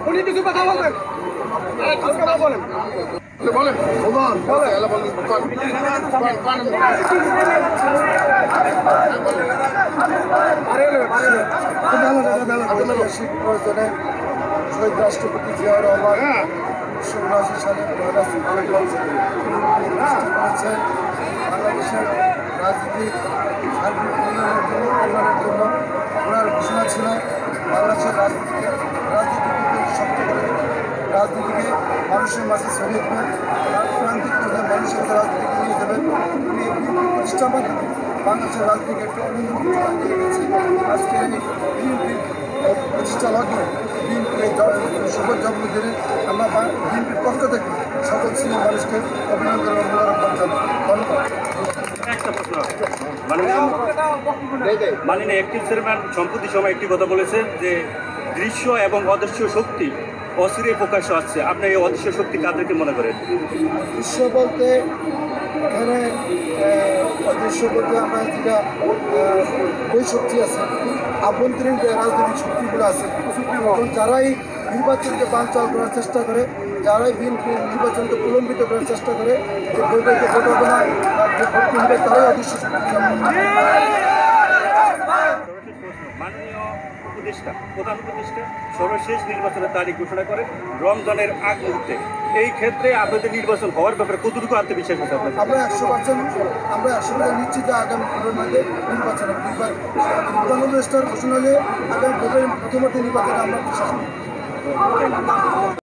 উনি কিছু কথা বলবেন বলেন বলেন প্রয়োজনে শহীদ রাষ্ট্রপতি জিয়াউর রহমান 1979 সালে বাংলাদেশের রাজনীতির সার্বিক উন্নয়নের জন্য ওনার ঘোষণা ছিল বাংলাদেশের রাজনীতিকে শক্ত করে রাজনীতিকে মানুষের মাঝে ছড়িয়ে দেবেন, প্রান্তিক পর্যায়ে মানুষের মাঝে রাজনীতিকে নিয়ে দেবেন। উনি প্রতিষ্ঠার মাধ্যমে বাংলাদেশের রাজনীতিকে একটা অন্যতম দিয়ে গেছে। আজকে এই বিএনপির প্রতিষ্ঠা লগ্নে বিএনপির এই শুভ জন্মদিনে আমরা বিএনপির পক্ষ থেকে সকল শ্রেণীর মানুষকে অভিনন্দন ও মোবারকবাদ জানাই। ধন্যবাদ। একটা প্রশ্ন, মাননীয় অ্যাক্টিভ চেয়ারম্যান সম্প্রতি সময় একটি কথা বলেছেন যে দৃশ্য এবং অদৃশ্য শক্তি অচিরে প্রকাশ আসছে। আপনি এই অদৃশ্য শক্তি কাদেরকে মনে করেন? দৃশ্য বলতে এখানে অদৃশ্য বলতে আমরা যেটা ওই শক্তি আছে, আভ্যন্তরীণ যে রাজনৈতিক শক্তিগুলো আছে, এবং যারাই নির্বাচনকে বানচাল করার চেষ্টা করে, যারাই বিএনপি নির্বাচনকে প্রলম্বিত করার চেষ্টা করে, যে বৈবাহিক ভোট হবে না বা ভোট হবে, তারাই অদৃশ্য শক্তি। মাননীয় উপদেষ্টা, প্রধান উপদেষ্টা সর্বশেষ নির্বাচনের তারিখ ঘোষণা করে রমজানের আগ মুহূর্তে। এই ক্ষেত্রে আপনাদের নির্বাচন হওয়ার ব্যাপারে কতটুকু আত্মবিশ্বাস আছে আপনাদের? আমরা 100% নিশ্চিত যে আগামী ফেব্রুয়ারির মধ্যে নির্বাচন হবে। প্রধান উপদেষ্টার ঘোষণা হলে আগামী ফেব্রুয়ারির প্রথমার্ধে নির্বাচনে আমরা বিশ্বাস করি।